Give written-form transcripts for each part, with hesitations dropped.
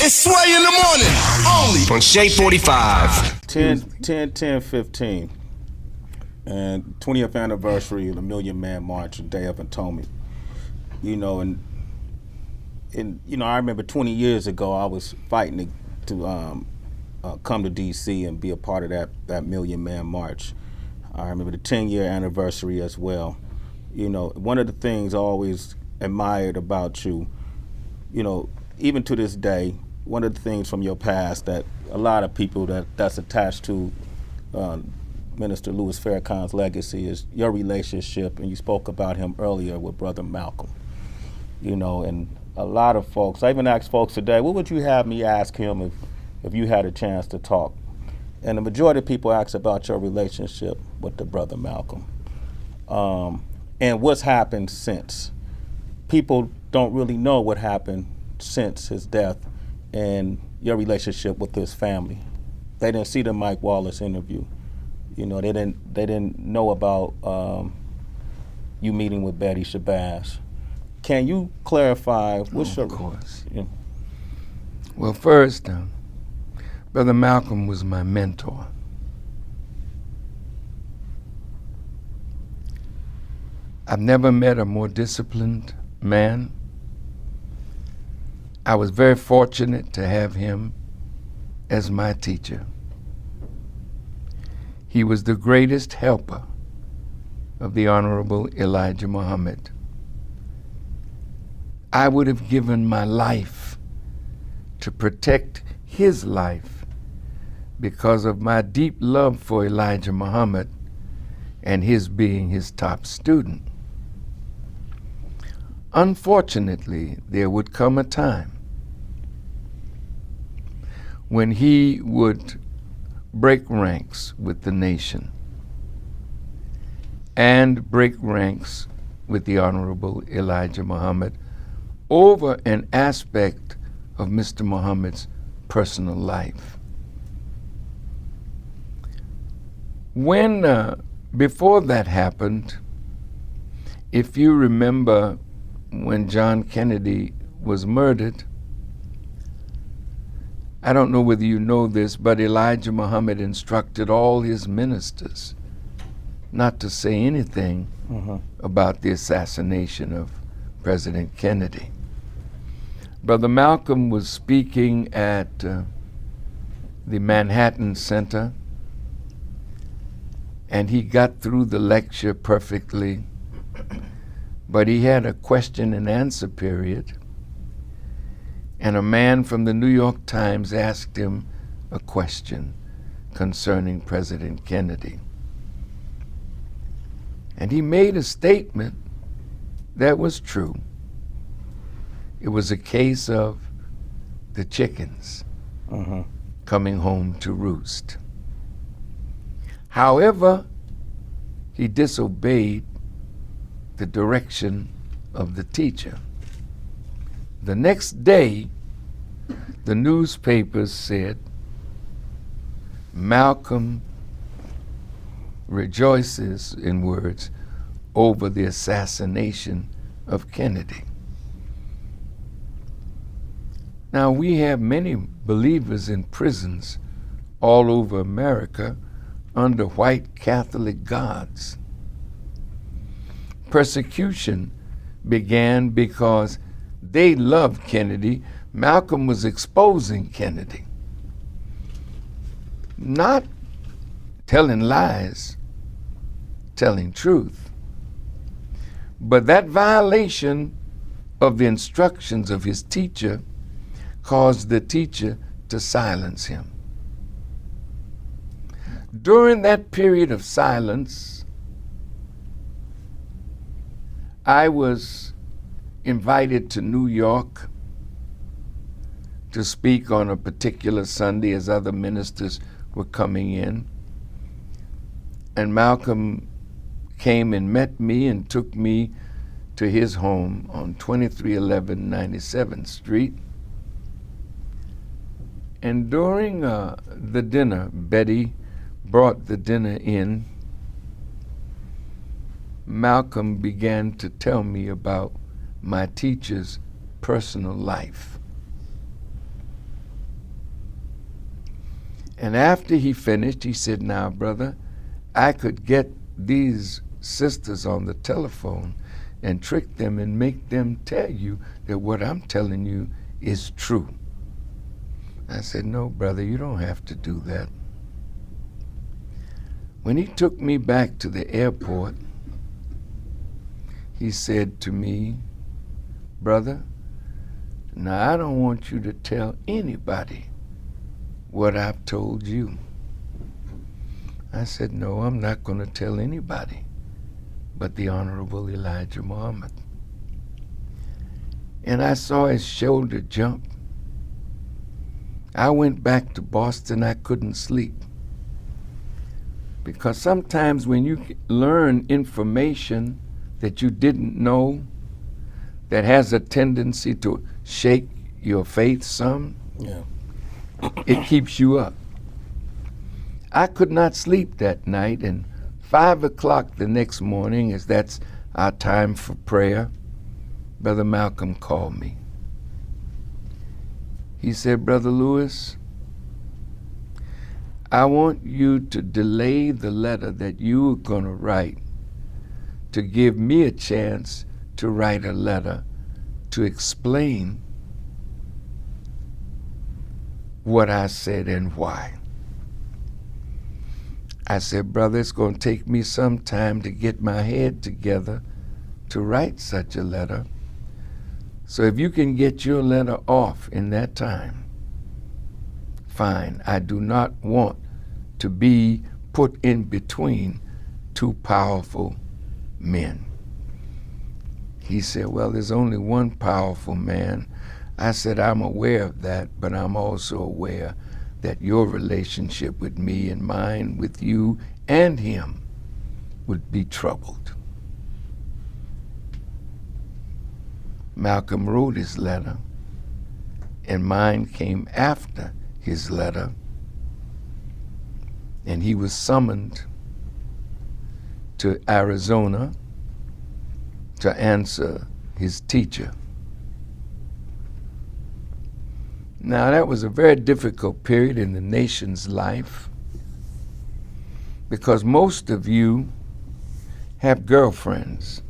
It's Sway in the morning, only on Shea 45. 10/10/15, and 20th anniversary of the Million Man March, the Day of Atonement. You know, and I remember 20 years ago I was fighting to come to D.C. and be a part of that Million Man March. I remember the 10-year anniversary as well. You know, one of the things I always admired about you, you know, even to this day, one of the things from your past that a lot of people that's attached to Minister Louis Farrakhan's legacy is your relationship, and you spoke about him earlier with Brother Malcolm. You know, and a lot of folks, I even asked folks today, what would you have me ask him if you had a chance to talk? And the majority of people ask about your relationship with the Brother Malcolm. And what's happened since. People don't really know what happened since his death and your relationship with his family. They didn't see the Mike Wallace interview. You know, they didn't know about you meeting with Betty Shabazz. Can you clarify what's your... Of course. Yeah. Well, first, Brother Malcolm was my mentor. I've never met a more disciplined man. I was very fortunate to have him as my teacher. He was the greatest helper of the Honorable Elijah Muhammad. I would have given my life to protect his life because of my deep love for Elijah Muhammad and his being his top student. Unfortunately, there would come a time when he would break ranks with the nation and break ranks with the Honorable Elijah Muhammad over an aspect of Mr. Muhammad's personal life. Before that happened, if you remember when John Kennedy was murdered, I don't know whether you know this, but Elijah Muhammad instructed all his ministers not to say anything about the assassination of President Kennedy. Brother Malcolm was speaking at the Manhattan Center, and he got through the lecture perfectly, but he had a question and answer period, and a man from the New York Times asked him a question concerning President Kennedy. And he made a statement that was true. It was a case of the chickens coming home to roost. However, he disobeyed the direction of the teacher. The next day, the newspapers said, Malcolm rejoices, in words, over the assassination of Kennedy. Now, we have many believers in prisons all over America under white Catholic gods. Persecution began because they loved Kennedy. Malcolm was exposing Kennedy, not telling lies, telling truth. But that violation of the instructions of his teacher caused the teacher to silence him. During that period of silence, I was invited to New York to speak on a particular Sunday as other ministers were coming in. And Malcolm came and met me and took me to his home on 2311 97th Street. And during the dinner, Betty brought the dinner in. Malcolm began to tell me about my teacher's personal life. And after he finished, he said, now, brother, I could get these sisters on the telephone and trick them and make them tell you that what I'm telling you is true. I said, no, brother, you don't have to do that. When he took me back to the airport, he said to me, brother, now I don't want you to tell anybody what I've told you. I said, no, I'm not going to tell anybody but the Honorable Elijah Muhammad. And I saw his shoulder jump. I went back to Boston. I couldn't sleep. Because sometimes when you learn information that you didn't know, that has a tendency to shake your faith some, it keeps you up. I could not sleep that night, and 5 o'clock the next morning, as that's our time for prayer, Brother Malcolm called me. He said, Brother Louis, I want you to delay the letter that you were going to write to give me a chance to write a letter to explain what I said and why. I said, brother, it's going to take me some time to get my head together to write such a letter. So if you can get your letter off in that time, fine. I do not want to be put in between two powerful men. He said, well, there's only one powerful man. I said, I'm aware of that, but I'm also aware that your relationship with me and mine with you and him would be troubled. Malcolm wrote his letter, and mine came after his letter, and he was summoned to Arizona to answer his teacher. Now, that was a very difficult period in the nation's life because most of you have girlfriends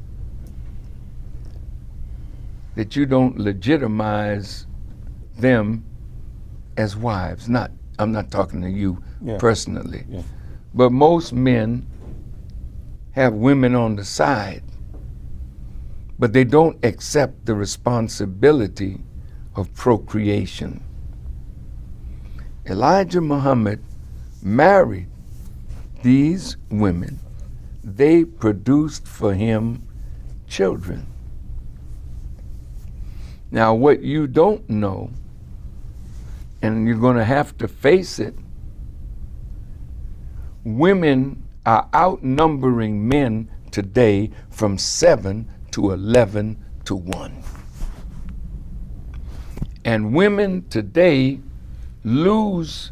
that you don't legitimize them as wives. I'm not talking to you personally, but most men have women on the side, but they don't accept the responsibility of procreation. Elijah Muhammad married these women. They produced for him children. Now, what you don't know, and you're going to have to face it, women are outnumbering men today from 7 to 11 to 1. And women today lose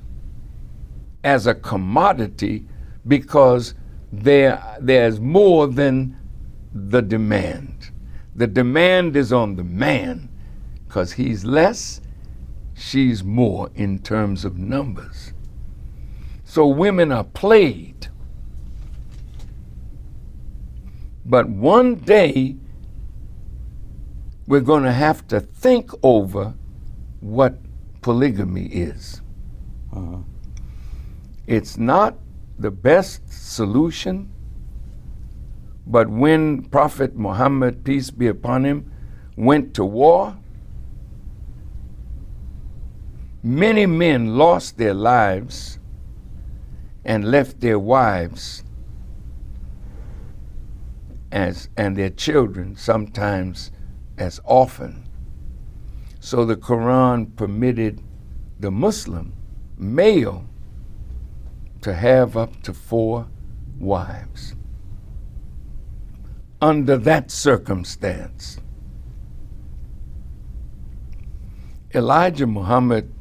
as a commodity because there's more than the demand. The demand is on the man because he's less, she's more in terms of numbers. So women are played. But one day, we're going to have to think over what polygamy is. It's not the best solution, but when Prophet Muhammad, peace be upon him, went to war, many men lost their lives and left their wives and their children sometimes as orphans. So the Quran permitted the Muslim male to have up to 4 wives. Under that circumstance, Elijah Muhammad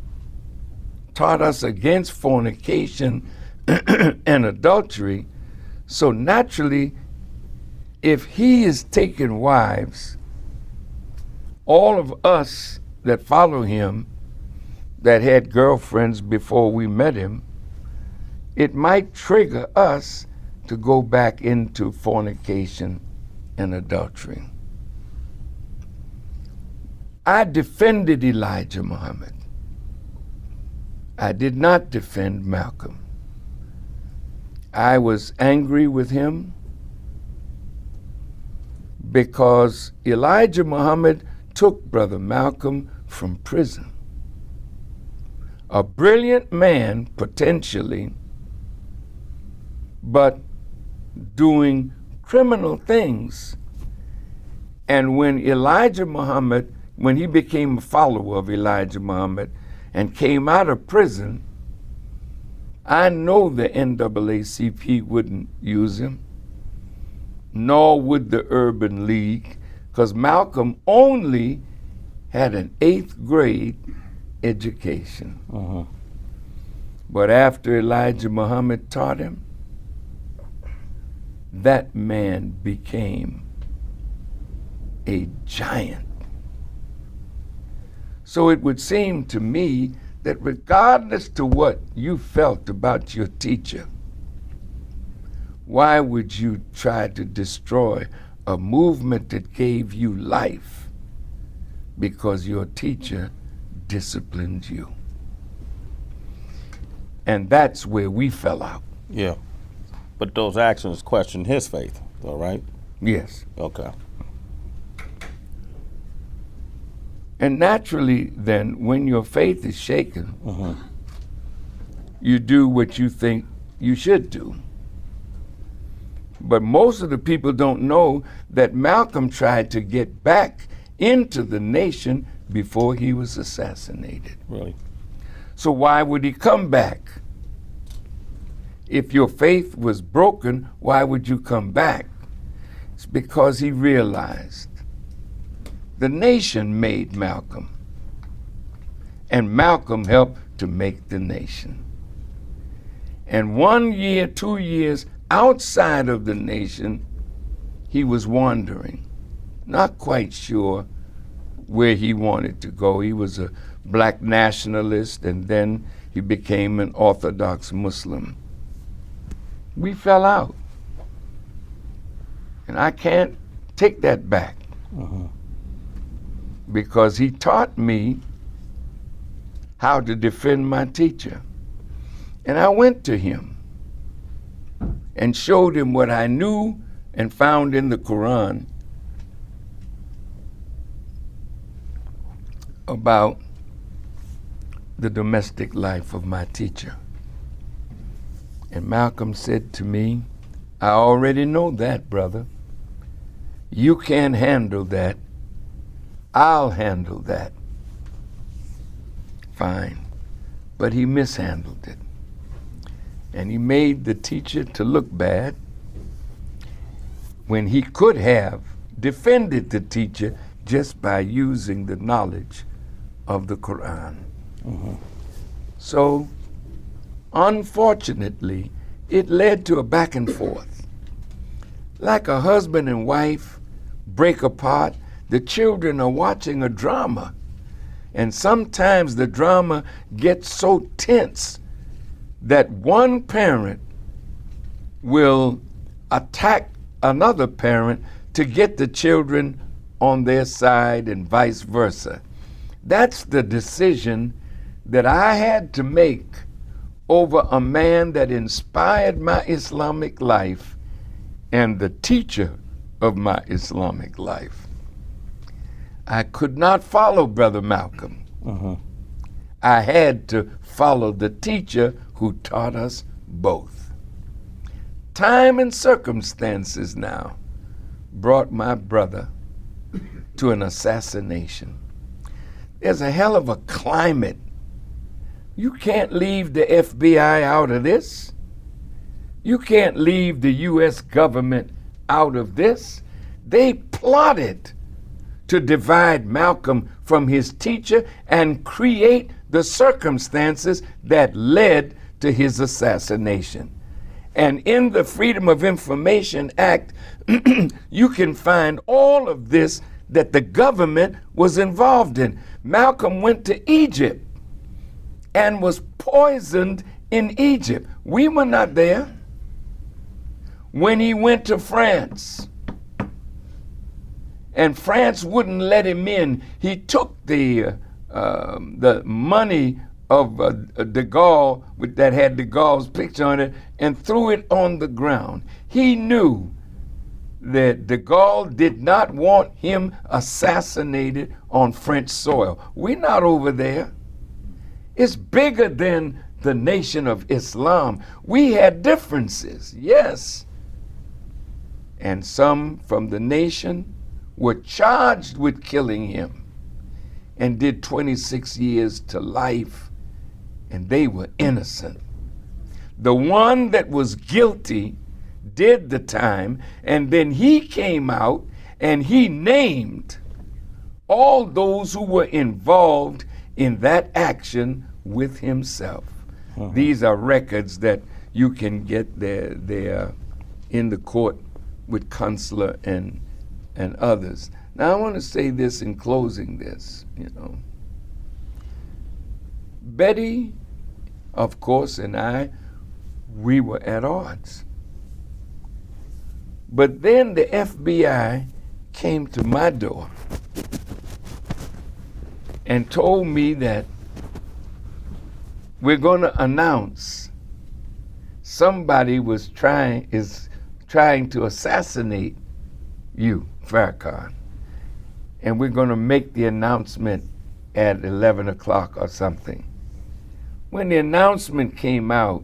taught us against fornication and adultery. So naturally, if he is taking wives, all of us that follow him, that had girlfriends before we met him, it might trigger us to go back into fornication and adultery. I defended Elijah Muhammad. I did not defend Malcolm. I was angry with him because Elijah Muhammad took Brother Malcolm from prison. A brilliant man, potentially, but doing criminal things. And when Elijah Muhammad, when he became a follower of Elijah Muhammad and came out of prison, I know the NAACP wouldn't use him, nor would the Urban League, because Malcolm only had an 8th grade education. But after Elijah Muhammad taught him, that man became a giant. So it would seem to me that regardless to what you felt about your teacher, why would you try to destroy a movement that gave you life because your teacher disciplined you? And that's where we fell out. Yeah. But those actions question his faith, though, right? Yes. Okay. And naturally, then, when your faith is shaken, you do what you think you should do. But most of the people don't know that Malcolm tried to get back into the nation before he was assassinated. Really? So why would he come back? If your faith was broken, why would you come back? It's because he realized the nation made Malcolm, and Malcolm helped to make the nation. And 1 year, 2 years outside of the nation, he was wandering, not quite sure where he wanted to go. He was a black nationalist, and then he became an Orthodox Muslim. We fell out. And I can't take that back. Because he taught me how to defend my teacher. And I went to him and showed him what I knew and found in the Quran about the domestic life of my teacher. And Malcolm said to me, I already know that, brother. You can't handle that. I'll handle that. Fine. But he mishandled it. And he made the teacher to look bad when he could have defended the teacher just by using the knowledge of the Quran. So, unfortunately, it led to a back and forth. Like a husband and wife break apart, the children are watching a drama. And sometimes the drama gets so tense that one parent will attack another parent to get the children on their side and vice versa. That's the decision that I had to make over a man that inspired my Islamic life and the teacher of my Islamic life. I could not follow Brother Malcolm. I had to follow the teacher who taught us both. Time and circumstances now brought my brother to an assassination. There's a hell of a climate. You can't leave the FBI out of this. You can't leave the U.S. government out of this. They plotted to divide Malcolm from his teacher and create the circumstances that led to his assassination. And in the Freedom of Information Act, you can find all of this that the government was involved in. Malcolm went to Egypt and was poisoned in Egypt. We were not there. When he went to France, and France wouldn't let him in, he took the money of de Gaulle that had de Gaulle's picture on it and threw it on the ground. He knew that de Gaulle did not want him assassinated on French soil. We're not over there. It's bigger than the Nation of Islam. We had differences, yes. And some from the nation were charged with killing him and did 26 years to life, and they were innocent. The one that was guilty did the time, and then he came out and he named all those who were involved in that action with himself. These are records that you can get there in the court with Consular and others. Now I want to say this in closing this, Betty, of course, and I, we were at odds. But then the FBI came to my door and told me that we're going to announce somebody is trying to assassinate you, Farrakhan. And we're going to make the announcement at 11 o'clock or something. When the announcement came out,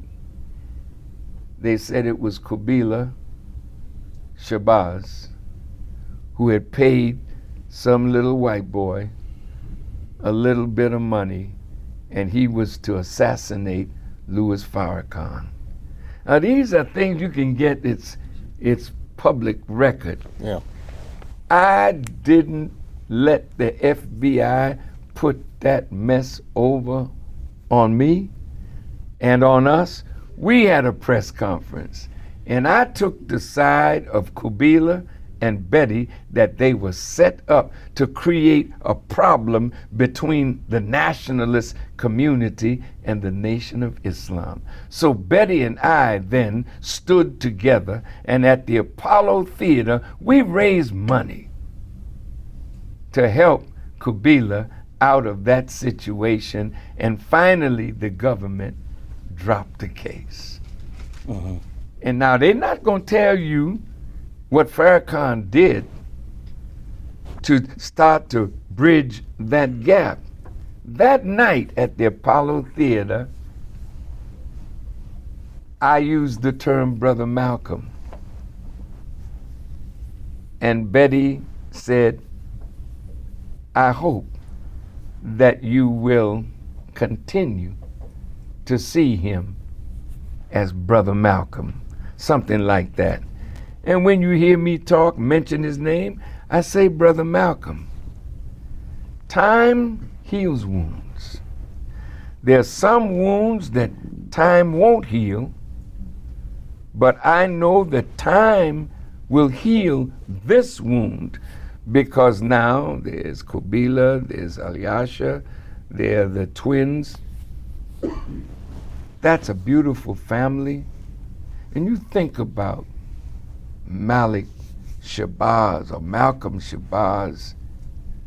they said it was Kubila Shabazz who had paid some little white boy a little bit of money, and he was to assassinate Louis Farrakhan. Now these are things you can get, it's public record. Yeah. I didn't let the FBI put that mess over on me and on us. We had a press conference, and I took the side of Kubila and Betty that they were set up to create a problem between the nationalist community and the Nation of Islam. So Betty and I then stood together, and at the Apollo Theater, we raised money to help Kubila out of that situation, and finally the government dropped the case. And now they're not going to tell you what Farrakhan did to start to bridge that gap. That night at the Apollo Theater, I used the term Brother Malcolm. And Betty said, I hope that you will continue to see him as Brother Malcolm, something like that. And when you hear me talk, mention his name, I say Brother Malcolm. Time heals wounds. There are some wounds that time won't heal, but I know that time will heal this wound, because now there's Kubila, there's Alyasha, there are the twins. That's a beautiful family. And you think about Malik Shabazz or Malcolm Shabazz,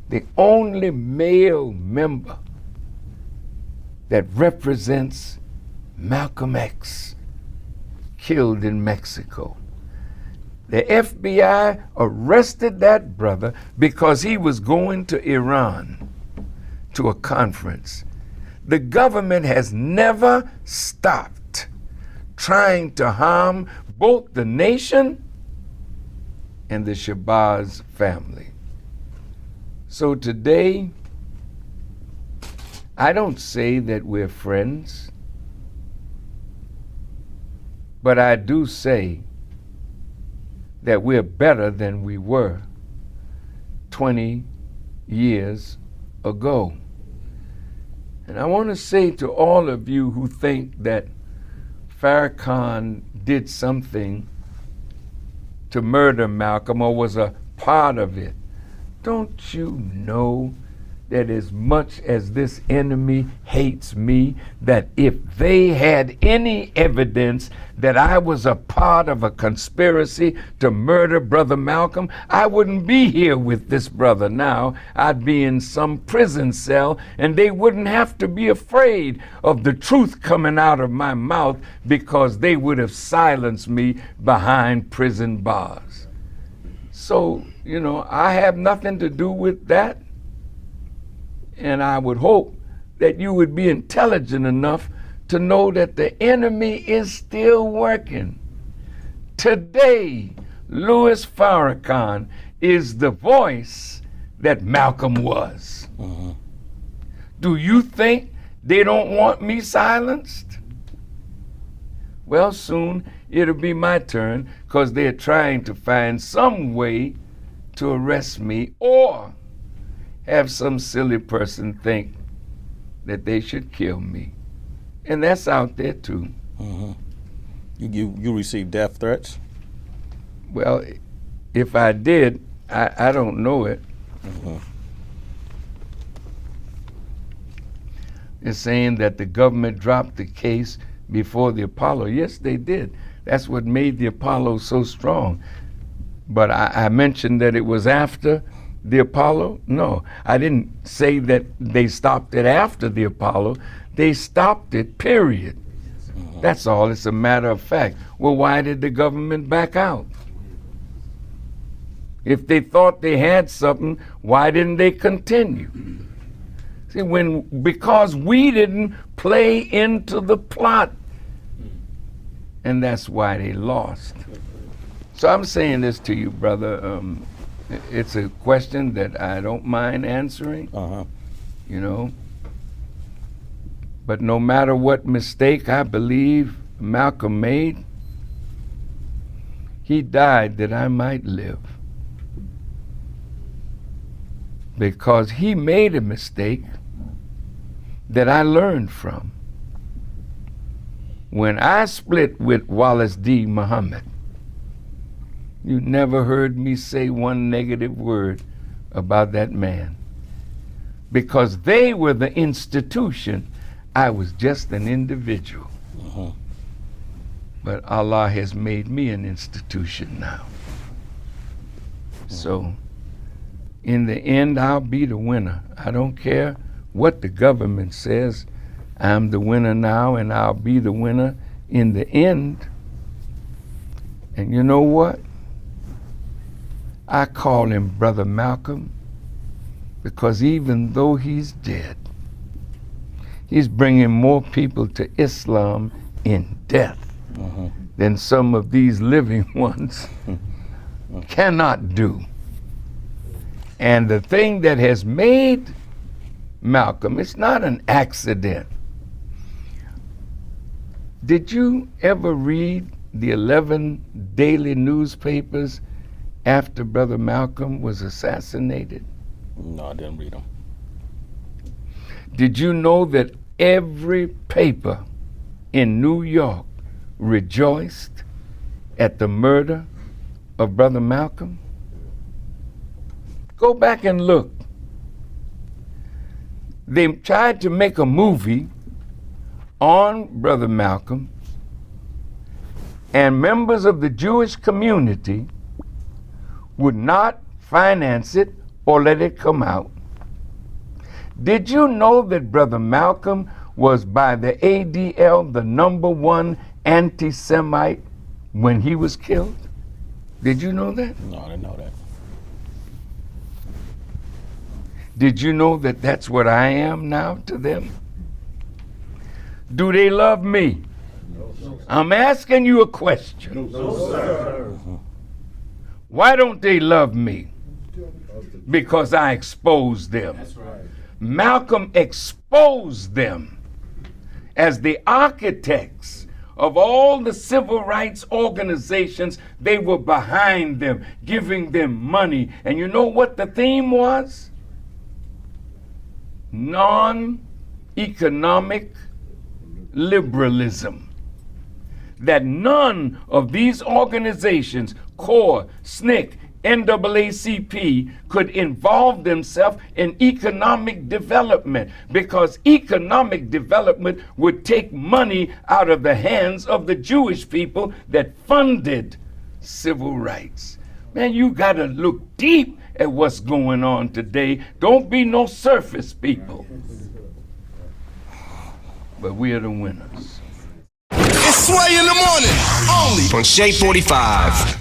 the only male member that represents Malcolm X, killed in Mexico. The FBI arrested that brother because he was going to Iran to a conference. The government has never stopped trying to harm both the nation and the Shabazz family. So today, I don't say that we're friends, but I do say that we're better than we were 20 years ago. And I want to say to all of you who think that Farrakhan did something to murder Malcolm or was a part of it, don't you know that as much as this enemy hates me, that if they had any evidence that I was a part of a conspiracy to murder Brother Malcolm, I wouldn't be here with this brother now. I'd be in some prison cell, and they wouldn't have to be afraid of the truth coming out of my mouth, because they would have silenced me behind prison bars. So, I have nothing to do with that. And I would hope that you would be intelligent enough to know that the enemy is still working. Today, Louis Farrakhan is the voice that Malcolm was. Do you think they don't want me silenced? Well, soon it'll be my turn, because they're trying to find some way to arrest me, or have some silly person think that they should kill me. And that's out there too. You receive death threats? Well, if I did, I don't know it. They're saying that the government dropped the case before the Apollo. Yes, they did. That's what made the Apollo so strong. But I mentioned that it was after the Apollo? No, I didn't say that they stopped it after the Apollo. They stopped it, period. That's all. It's a matter of fact. Well, why did the government back out? If they thought they had something, why didn't they continue? See, because we didn't play into the plot. And that's why they lost. So I'm saying this to you, brother. It's a question that I don't mind answering, But no matter what mistake I believe Malcolm made, he died that I might live. Because he made a mistake that I learned from. When I split with Wallace D. Muhammad, you never heard me say one negative word about that man. Because they were the institution, I was just an individual. But Allah has made me an institution now. So, in the end, I'll be the winner. I don't care what the government says. I'm the winner now, and I'll be the winner in the end. And you know what? I call him Brother Malcolm, because even though he's dead, he's bringing more people to Islam in death than some of these living ones cannot do. And the thing that has made Malcolm, it's not an accident. Did you ever read the 11 daily newspapers after Brother Malcolm was assassinated? No, I didn't read them. Did you know that every paper in New York rejoiced at the murder of Brother Malcolm? Go back and look. They tried to make a movie on Brother Malcolm, and members of the Jewish community would not finance it or let it come out. Did you know that Brother Malcolm was by the ADL the #1 anti-Semite when he was killed? Did you know that? No, I didn't know that. Did you know that that's what I am now to them? Do they love me? No, sir. I'm asking you a question. No, sir. Why don't they love me? Because I exposed them. That's right. Malcolm exposed them as the architects of all the civil rights organizations. They were behind them, giving them money. And you know what the theme was? Non-economic liberalism. That none of these organizations, CORE, SNCC, NAACP could involve themselves in economic development, because economic development would take money out of the hands of the Jewish people that funded civil rights. Man, you gotta look deep at what's going on today. Don't be no surface people. But we are the winners. It's Sway in the morning, only on Shade 45.